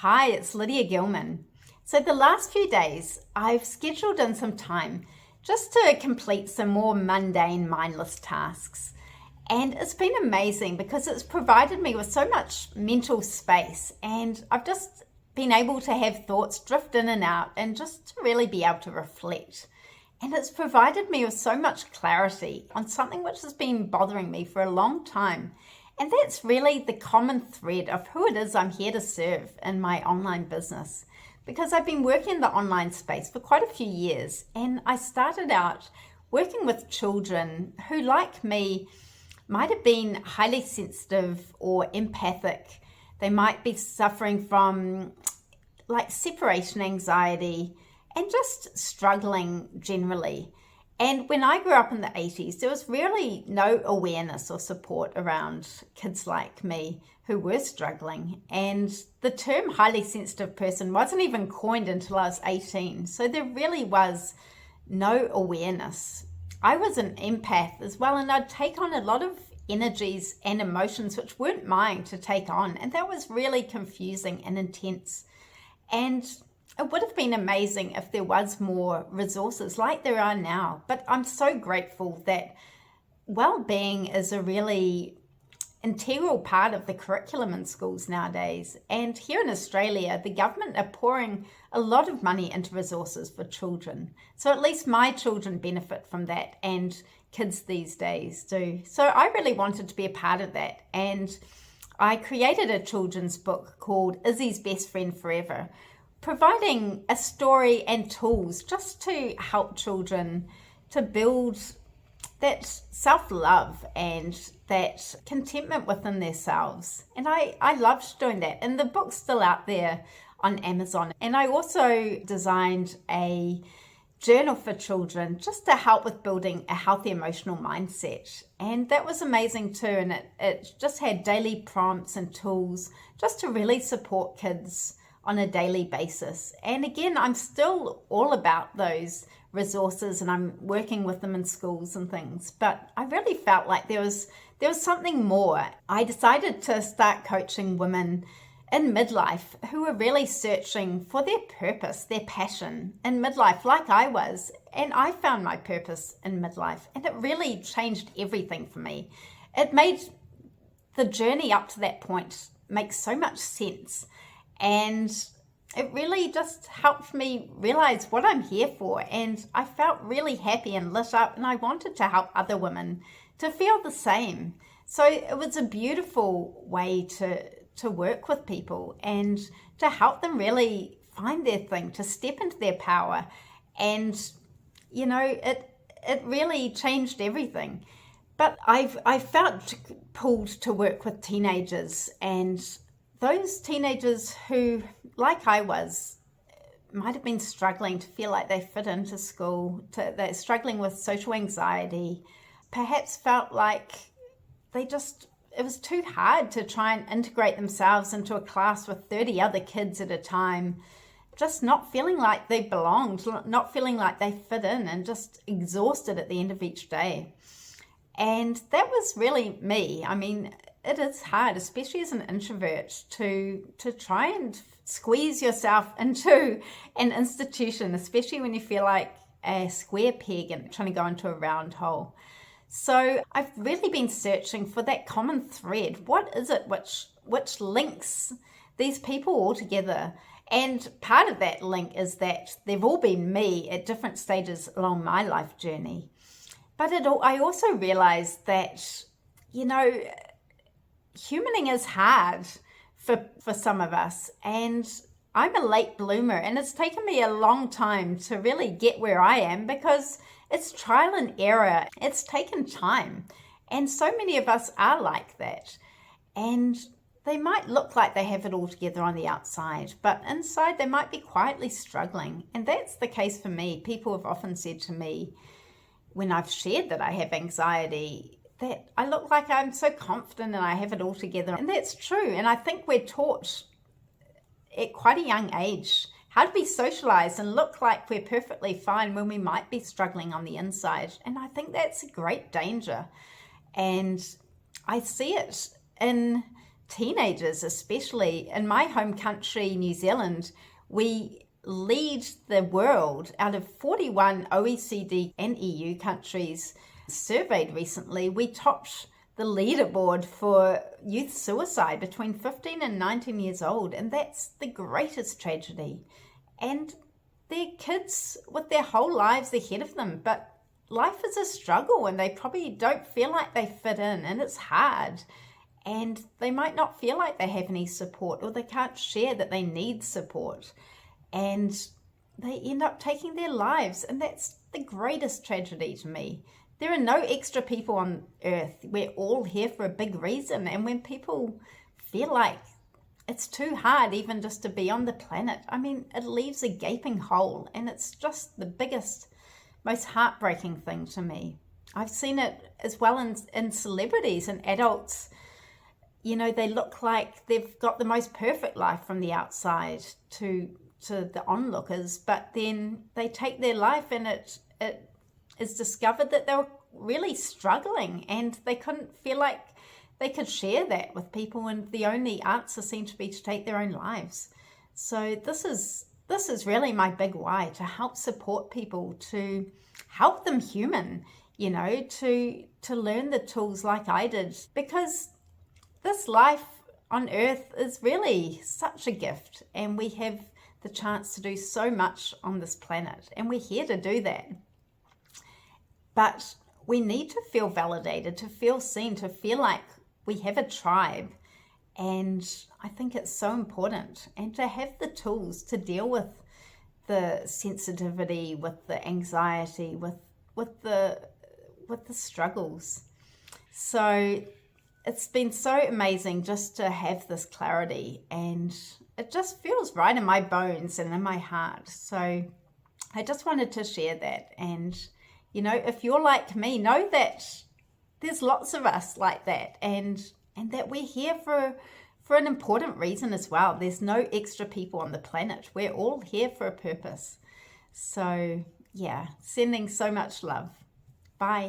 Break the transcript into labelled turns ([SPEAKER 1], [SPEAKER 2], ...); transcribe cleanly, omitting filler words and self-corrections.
[SPEAKER 1] Hi, it's Lydia Gilman. So the last few days, I've scheduled in some time just to complete some more mundane, mindless tasks. And it's been amazing because it's provided me with so much mental space, and I've just been able to have thoughts drift in and out and just to really be able to reflect. And it's provided me with so much clarity on something which has been bothering me for a long time. And that's really the common thread of who it is I'm here to serve in my online business. Because I've been working in the online space for quite a few years, and I started out working with children who, like me, might have been highly sensitive or empathic. They might be suffering from separation anxiety and just struggling generally. And when I grew up in the 80s, there was really no awareness or support around kids like me who were struggling. And the term highly sensitive person wasn't even coined until I was 18. So there really was no awareness. I was an empath as well, and I'd take on a lot of energies and emotions which weren't mine to take on. And that was really confusing and intense. And it would have been amazing if there was more resources like there are now. But I'm so grateful that well-being is a really integral part of the curriculum in schools nowadays. And here in Australia, the government are pouring a lot of money into resources for children. So at least my children benefit from that, and kids these days do. So I really wanted to be a part of that. And I created a children's book called Izzy's Best Friend Forever, providing a story and tools just to help children to build that self-love and that contentment within themselves. And I loved doing that. And the book's still out there on Amazon. And I also designed a journal for children just to help with building a healthy emotional mindset. And that was amazing too. And it just had daily prompts and tools just to really support kids on a daily basis. And again, I'm still all about those resources, and I'm working with them in schools and things, but I really felt like there was something more. I decided to start coaching women in midlife who were really searching for their purpose, their passion in midlife, like I was. And I found my purpose in midlife, and it really changed everything for me. It made the journey up to that point make so much sense. And it really just helped me realize what I'm here for. And I felt really happy and lit up, and I wanted to help other women to feel the same. So it was a beautiful way to work with people and to help them really find their thing, to step into their power. And, it really changed everything. But I felt pulled to work with teenagers, and those teenagers who, like I was, might have been struggling to feel like they fit into school, they're struggling with social anxiety, perhaps felt like it was too hard to try and integrate themselves into a class with 30 other kids at a time, just not feeling like they belonged, not feeling like they fit in, and just exhausted at the end of each day. And that was really me. I mean, it is hard, especially as an introvert, to try and squeeze yourself into an institution, especially when you feel like a square peg and trying to go into a round hole. So I've really been searching for that common thread. What is it which links these people all together? And part of that link is that they've all been me at different stages along my life journey. But I also realized that, humaning is hard for some of us, and I'm a late bloomer, and it's taken me a long time to really get where I am because it's trial and error. It's taken time, and so many of us are like that. And they might look like they have it all together on the outside, but inside they might be quietly struggling. And that's the case for me. People have often said to me when I've shared that I have anxiety, that I look like I'm so confident and I have it all together. And that's true. And I think we're taught at quite a young age how to be socialized and look like we're perfectly fine when we might be struggling on the inside. And I think that's a great danger. And I see it in teenagers, especially in my home country, New Zealand, we lead the world. Out of 41 OECD and EU countries surveyed recently, we topped the leaderboard for youth suicide between 15 and 19 years old, and that's the greatest tragedy. And they're kids with their whole lives ahead of them, but life is a struggle and they probably don't feel like they fit in, and it's hard. And they might not feel like they have any support, or they can't share that they need support. And they end up taking their lives. And that's the greatest tragedy to me. There are no extra people on earth. We're all here for a big reason. And when people feel like it's too hard even just to be on the planet, I mean, it leaves a gaping hole. And it's just the biggest, most heartbreaking thing to me. I've seen it as well in celebrities and adults. You know, they look like they've got the most perfect life from the outside to the onlookers, but then they take their life and it is discovered that they were really struggling and they couldn't feel like they could share that with people, and the only answer seemed to be to take their own lives. So this is really my big why, to help support people, to help them human, you know, to learn the tools like I did, because this life on earth is really such a gift, and we have the chance to do so much on this planet, and we're here to do that. But we need to feel validated, to feel seen, to feel like we have a tribe. And I think it's so important, and to have the tools to deal with the sensitivity, with the anxiety, with the struggles. So it's been so amazing just to have this clarity, and it just feels right in my bones and in my heart. So I just wanted to share that. And, you know, if you're like me, know that there's lots of us like that, and that we're here for an important reason as well. There's no extra people on the planet. We're all here for a purpose. So yeah, sending so much love. Bye.